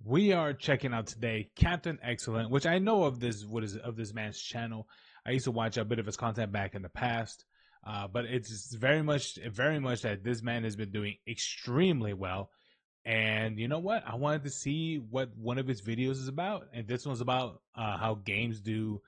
We are checking out today Captain Excellent, which I know of this man's channel. I used to watch a bit of his content back in the past, but it's very much that this man has been doing extremely well. And you know what? I wanted to see what one of his videos is about, and this one's about how games do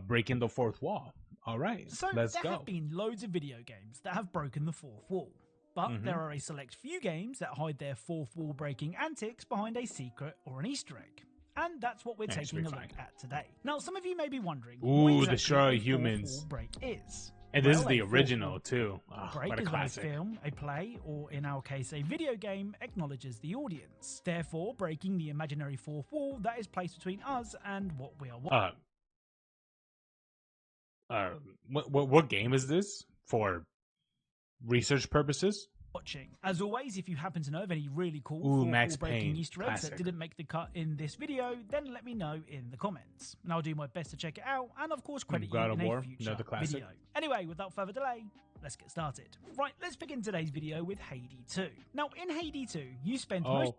breaking the fourth wall. All right, So let's there go. have been loads of video games that have broken the fourth wall. But there are a select few games that hide their fourth wall breaking antics behind a secret or an Easter egg. And that's what we're taking a look at today. Now, some of you may be wondering what exactly Destroy a Humans. fourth wall break is. And this is the original too. Break what a is when a classic. film, a play, or in our case a video game acknowledges the audience, therefore breaking the imaginary fourth wall that is placed between us and what we are watching. What game is this for research purposes? As always, if you happen to know of any really cool Max breaking Payne, Easter eggs classic. that didn't make the cut in this video, then let me know in the comments, and I'll do my best to check it out, and of course credit you God in of War, a future another classic. video. Anyway, without further delay, let's get started. Right, let's begin today's video with Hades 2. Now, in Hades 2, you spend most...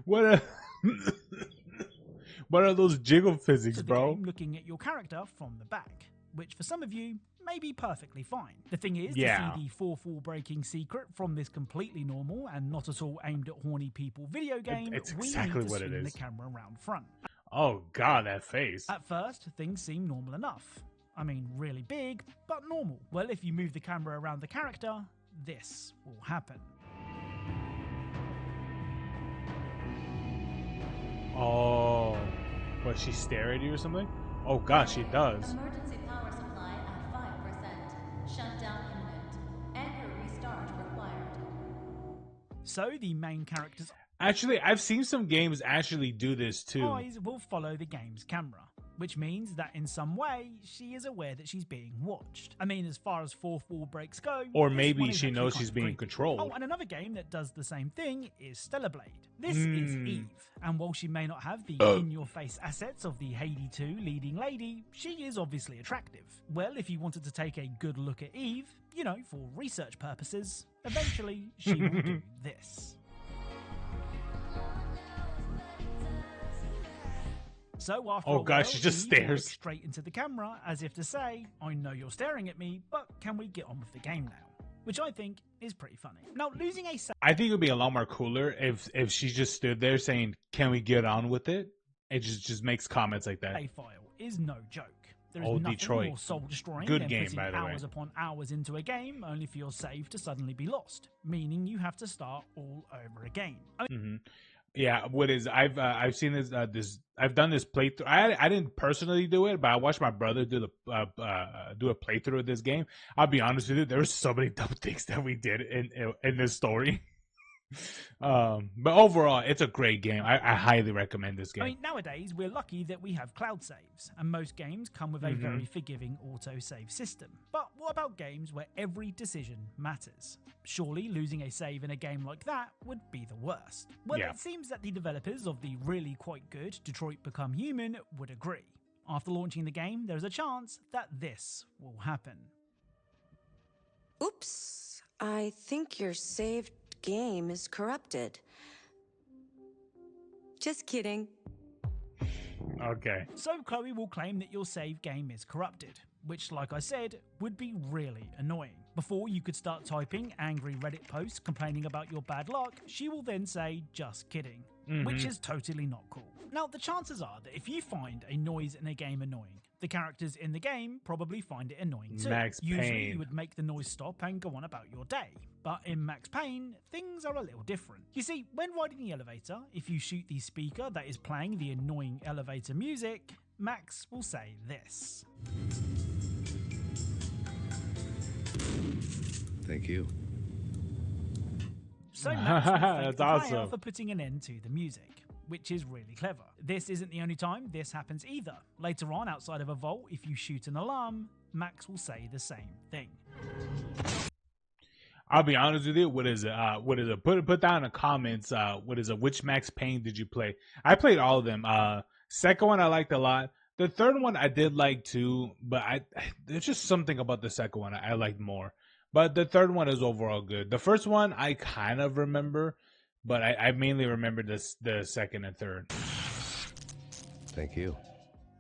What are those jiggle physics, of the bro? game looking at your character from the back, which for some of you may be perfectly fine. The thing is, to see the fourth wall breaking secret from this completely normal and not at all aimed at horny people video game, It's we exactly need to what it swing is. the camera around front. Oh god, that face. At first, things seem normal enough. I mean, really big, but normal. Well, if you move the camera around the character, this will happen. Oh, what, she stare at you or something? Oh gosh, she does. Emergency power supply at 5%. Shutdown imminent. Anchor restart required. So the main character's Actually, I've seen some games actually do this too. eyes will follow the game's camera, which means that in some way she is aware that she's being watched. I mean, as far as fourth wall breaks go, Or this maybe one is she actually knows kind she's of being creepy. controlled. Oh, and another game that does the same thing is Stellar Blade. This is Eve, and while she may not have the in-your-face assets of the Hades 2 leading lady, she is obviously attractive. Well, if you wanted to take a good look at Eve, you know, for research purposes, eventually she will do this. So after a while, she just Eve looks stares straight into the camera as if to say, I know you're staring at me, but can we get on with the game now? Which I think is pretty funny. Now, losing a I think it would be a lot more cooler if she just stood there saying, "Can we get on with it?" It just makes comments like that. save file is no joke. There is Old nothing Detroit. more soul-destroying Good than game, putting by the way. hours upon hours into a game only for your save to suddenly be lost, meaning you have to start all over again. I mean, Yeah, what is I've seen this I've done this playthrough. I didn't personally do it, but I watched my brother do a playthrough of this game. I'll be honest with you, there were so many dumb things that we did in this story. But overall, it's a great game. I highly recommend this game. I mean, nowadays, we're lucky that we have cloud saves, and most games come with a very forgiving auto-save system. But what about games where every decision matters? Surely losing a save in a game like that would be the worst. Well, Yeah. it seems that the developers of the really quite good Detroit Become Human would agree. After launching the game, there is a chance that this will happen. Oops, I think your saved game is corrupted. Just kidding. Okay. So Chloe will claim that your save game is corrupted, which, like I said, would be really annoying. Before you could start typing angry Reddit posts complaining about your bad luck, she will then say, just kidding, which is totally not cool. Now, the chances are that if you find a noise in a game annoying, the characters in the game probably find it annoying too. Max Usually Payne. you would make the noise stop and go on about your day. But in Max Payne, things are a little different. You see, when riding the elevator, if you shoot the speaker that is playing the annoying elevator music, Max will say this. Thank you. So Max will thank That's the player awesome. for putting an end to the music, which is really clever. This isn't the only time this happens either. Later on, outside of a vault, if you shoot an alarm, Max will say the same thing. I'll be honest with you. What is it? Put down in the comments. What is it? Which Max Payne did you play? I played all of them. Second one I liked a lot. The third one I did like too, but there's just something about the second one I liked more. But the third one is overall good. The first one I kind of remember, but I mainly remember the second and third. Thank you.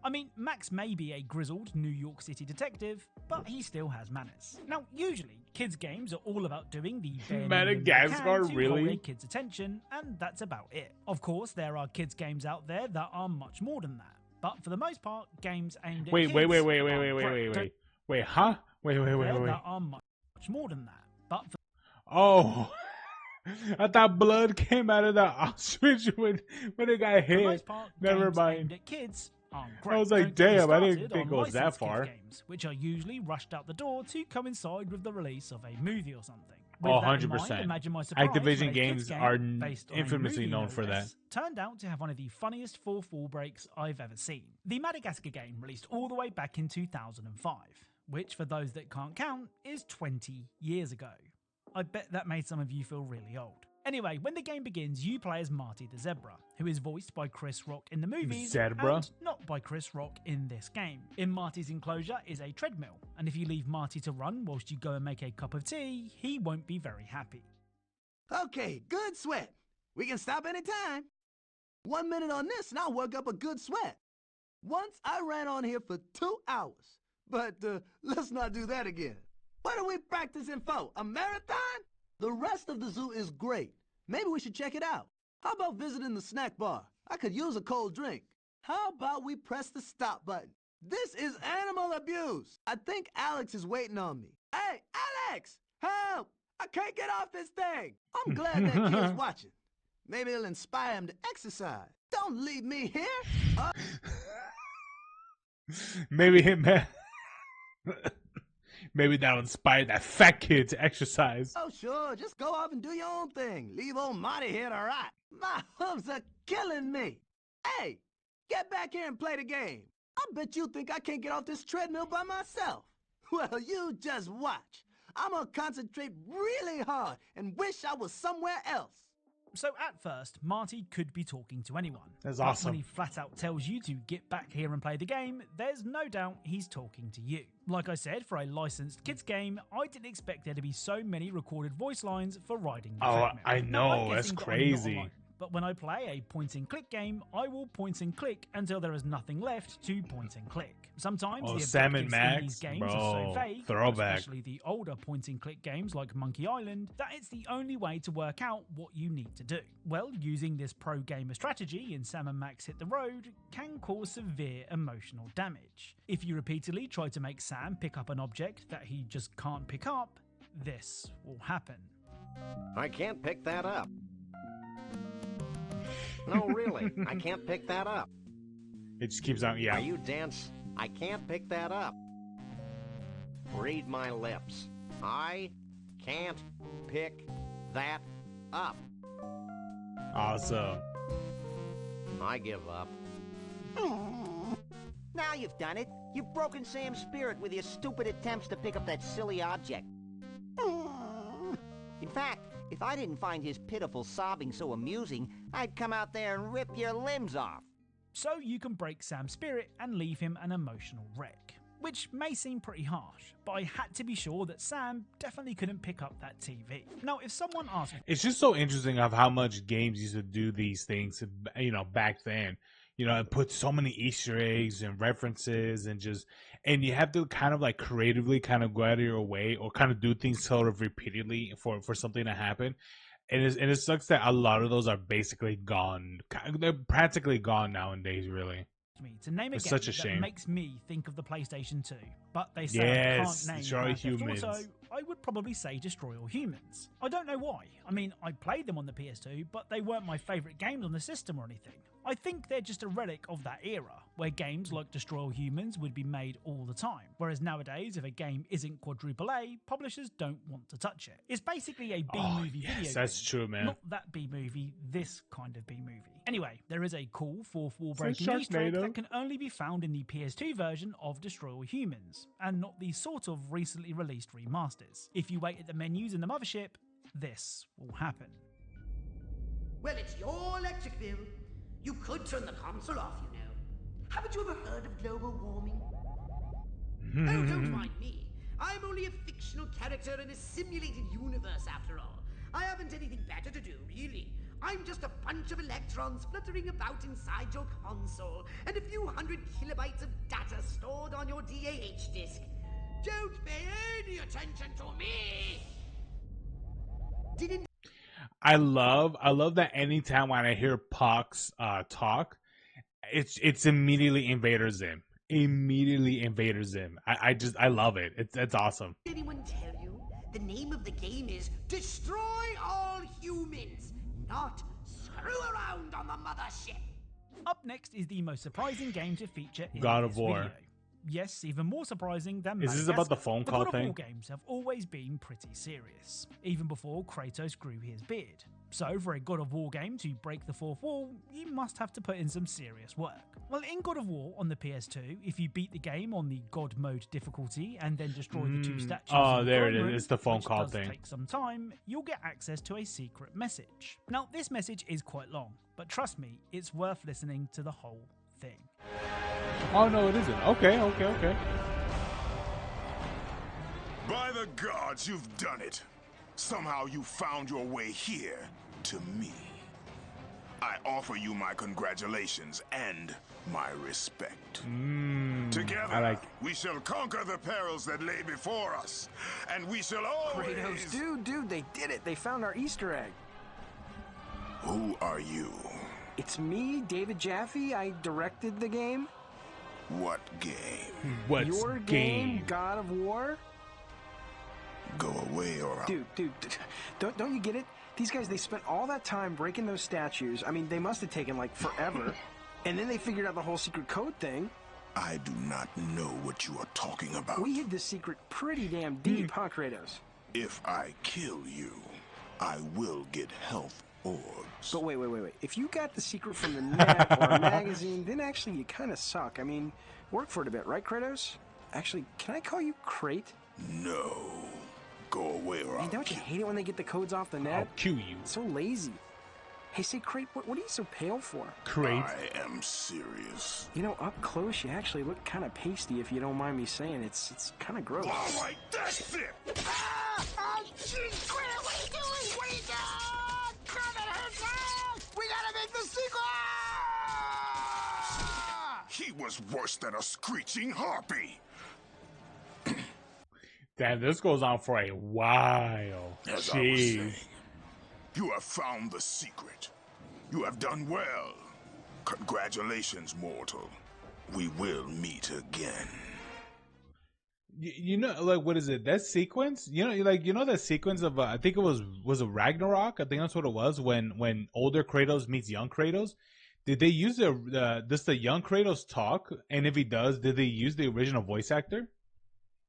I mean, Max may be a grizzled New York City detective, but he still has manners. Now, usually, kids' games are all about doing the bare minimum they Madagascar, can to really? hold a kid's attention, and that's about it. Of course, there are kids' games out there that are much more than that, but for the most part, games aimed at Wait, kids wait, are huh? Wait. that are much more than that, but for Oh, I thought blood came out of the ostrich when it got the hit. most part, Never games mind. aimed at kids aren't great. I was like, Don't get me damn, I didn't started think on it was that licensed kids' far. games, which are usually rushed out the door to coincide with the release of a movie or something. With Oh, that in mind, 100%. imagine my surprise when Activision a games kids' game are based on a infamously movie, known no for that. less, turned out to have one of the funniest fall breaks I've ever seen. The Madagascar game released all the way back in 2005, which for those that can't count is 20 years ago. I bet that made some of you feel really old. Anyway, when the game begins, you play as Marty the Zebra, who is voiced by Chris Rock in the movies Zebra? and not by Chris Rock in this game. In Marty's enclosure is a treadmill, and if you leave Marty to run whilst you go and make a cup of tea, he won't be very happy. Okay, good sweat. We can stop anytime. 1 minute on this and I'll work up a good sweat. Once I ran on here for 2 hours, but let's not do that again. What are we practicing for, a marathon? The rest of the zoo is great. Maybe we should check it out. How about visiting the snack bar? I could use a cold drink. How about we press the stop button? This is animal abuse. I think Alex is waiting on me. Hey, Alex! Help! I can't get off this thing. I'm glad that kid's watching. Maybe it'll inspire him to exercise. Don't leave me here. Maybe him. Maybe that'll inspire that fat kid to exercise. Oh, sure. Just go off and do your own thing. Leave old Marty here to rot. My hooves are killing me. Hey, get back here and play the game. I bet you think I can't get off this treadmill by myself. Well, you just watch. I'm gonna concentrate really hard and wish I was somewhere else. So at first, Marty could be talking to anyone. That's But awesome. when he flat out tells you to get back here and play the game, there's no doubt he's talking to you. Like I said, for a licensed kids game, I didn't expect there to be so many recorded voice lines for riding the Oh, treadmill. I Now, I'm know, that's guessing that I'm not crazy. alone. But when I play a point-and-click game, I will point-and-click until there is nothing left to point-and-click. Sometimes Oh, the Sam and objectives in Max, these games bro, are so vague, throwback. especially the older point-and-click games like Monkey Island, that it's the only way to work out what you need to do. Well, using this pro-gamer strategy in Sam and Max Hit the Road can cause severe emotional damage. If you repeatedly try to make Sam pick up an object that he just can't pick up, this will happen. I can't pick that up. No, really, I can't pick that up. It just keeps on, yeah. Are you dense? I can't pick that up. Read my lips. I can't pick that up. Awesome. I give up. Now you've done it. You've broken Sam's spirit with your stupid attempts to pick up that silly object. In fact, if I didn't find his pitiful sobbing so amusing, I'd come out there and rip your limbs off. So you can break Sam's spirit and leave him an emotional wreck. Which may seem pretty harsh, but I had to be sure that Sam definitely couldn't pick up that TV. Now, if someone asked me, It's just so interesting of how much games used to do these things, back then. It put so many Easter eggs and references and you have to kind of like creatively kind of go out of your way or kind of do things sort of repeatedly for something to happen. And it sucks that a lot of those are basically gone. They're practically gone nowadays, really. to name a It's game such a that shame. makes me think of the PlayStation 2, but they say Yes, I can't name Destroy Grand Theft Humans. Auto, I would probably say Destroy All Humans. I don't know why. I mean, I played them on the PS2, but they weren't my favourite games on the system or anything. I think they're just a relic of that era, where games like Destroy All Humans would be made all the time, whereas nowadays, if a game isn't quadruple A, publishers don't want to touch it. It's basically a B-movie video game. That's true, man. Not that B-movie, this kind of B-movie. Anyway, there is a cool fourth wall So breaking Easter egg Sharknado. that can only be found in the PS2 version of Destroy All Humans, and not the sort of recently released remasters. If you wait at the menus in the mothership, this will happen. Well, it's your electric bill. You could turn the console off, Haven't you ever heard of global warming? Oh, don't mind me. I'm only a fictional character in a simulated universe, after all. I haven't anything better to do, really. I'm just a bunch of electrons fluttering about inside your console, and a few hundred kilobytes of data stored on your DAH disk. Don't pay any attention to me! Didn't I love that anytime when I hear Pox talk, it's immediately Invader Zim. Immediately Invader Zim. I love it. It's awesome. anyone tell you the name of the game is Destroy All Humans, not Screw Around on the Mothership? Up next is the most surprising game to feature in God of this War. video. Yes, even more surprising than Is this about the Madagascar, phone call God of War thing? games have always been pretty serious, even before Kratos grew his beard. So for a God of War game to break the fourth wall, you must have to put in some serious work. Well, in God of War on the PS2, if you beat the game on the God mode difficulty and then destroy the two statues Oh, in the there it throne is. room, It's the phone which call does thing. take some time, you'll get access to a secret message. Now, this message is quite long, but trust me, it's worth listening to the whole thing. Oh no, it isn't. Okay. By the gods, you've done it. Somehow you found your way here to me. I offer you my congratulations and my respect. Together, we shall conquer the perils that lay before us, and we shall always... Kratos, dude, they did it. They found our Easter egg. Who are you? It's me, David Jaffe. I directed the game. What game? What's Your game, God of War? Go away or I'll... Dude, don't you get it? These guys, they spent all that time breaking those statues. I mean, they must have taken, like, forever. And then they figured out the whole secret code thing. I do not know what you are talking about. We hid this secret pretty damn deep, huh, Kratos? If I kill you, I will get health orbs. But wait. If you got the secret from the net or a magazine, then actually you kind of suck. I mean, work for it a bit, right, Kratos? Actually, can I call you Crate? No. Go away or I'll Don't you hate it when they get the codes off the net? I'll cue you. It's so lazy. Hey, say, Crate, what are you so pale for? Crate. I am serious. You know, up close, you actually look kind of pasty, if you don't mind me saying. It's kind of gross. All right, that's it! Oh, jeez, Crate, what are you doing? What are you doing? Come and hurt us! We gotta make the sequel! He was worse than a screeching harpy. Damn, this goes on for a while. As I was saying, you have found the secret. You have done well. Congratulations, mortal. We will meet again. You know, like, what is it? That sequence? You know that sequence of I think it was a Ragnarok. I think that's what it was when older Kratos meets young Kratos. Did they use does the young Kratos talk? And if he does, did they use the original voice actor?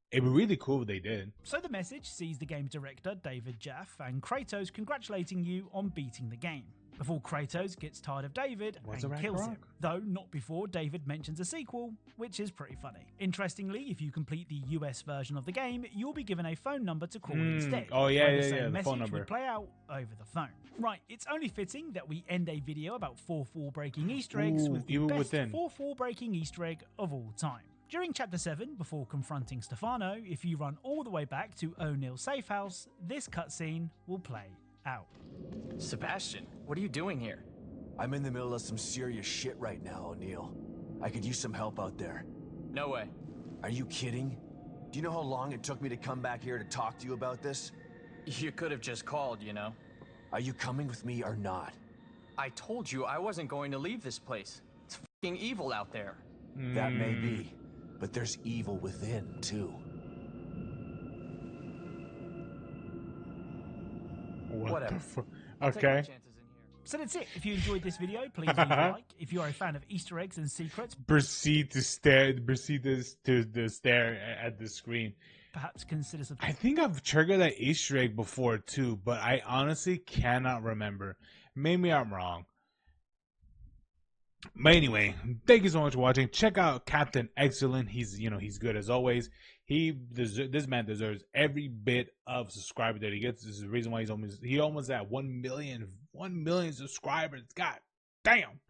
It'd be really cool if they did. So the message sees the game director, David Jaffe, and Kratos congratulating you on beating the game, before Kratos gets tired of David and kills him. Though not before David mentions a sequel, which is pretty funny. Interestingly, if you complete the US version of the game, you'll be given a phone number to call instead. Oh yeah, where the same the message phone number would play out over the phone. Right, it's only fitting that we end a video about fourth wall breaking Easter eggs with the best fourth wall breaking Easter egg of all time. During Chapter 7, before confronting Stefano, if you run all the way back to O'Neill's safe house, this cutscene will play out. Sebastian, what are you doing here? I'm in the middle of some serious shit right now, O'Neill. I could use some help out there. No way. Are you kidding? Do you know how long it took me to come back here to talk to you about this? You could have just called, you know. Are you coming with me or not? I told you I wasn't going to leave this place. It's fucking evil out there. That may be. But there's evil within, too. Whatever. Okay. So that's it. If you enjoyed this video, please leave a like. If you are a fan of Easter eggs and secrets, proceed to stare at the screen. Perhaps consider subscribing. I think I've triggered that Easter egg before too, but I honestly cannot remember. Maybe I'm wrong. But anyway, thank you so much for watching. Check out Captain Excellent. He's good as always. This man deserves every bit of subscriber that he gets. This is the reason why he almost at 1 million subscribers. God damn.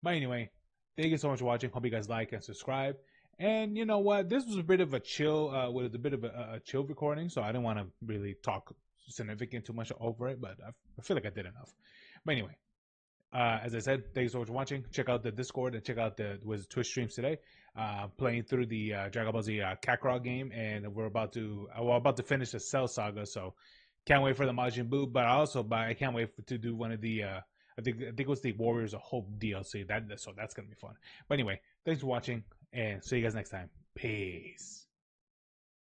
But anyway, thank you so much for watching. Hope you guys like and subscribe. And you know what? This was a bit of a chill, was a bit of a chill recording, so I didn't want to really talk significant too much over it, but I feel like I did enough. But anyway, as I said, thanks so much for watching. Check out the Discord and check out the Twitch streams today. Playing through the Dragon Ball Z Kakarot game, and we're about to finish the Cell Saga, so can't wait for the Majin Buu. But I can't wait to do one of the I think it was the Warriors of Hope DLC. So that's gonna be fun. But anyway, thanks for watching, and see you guys next time. Peace.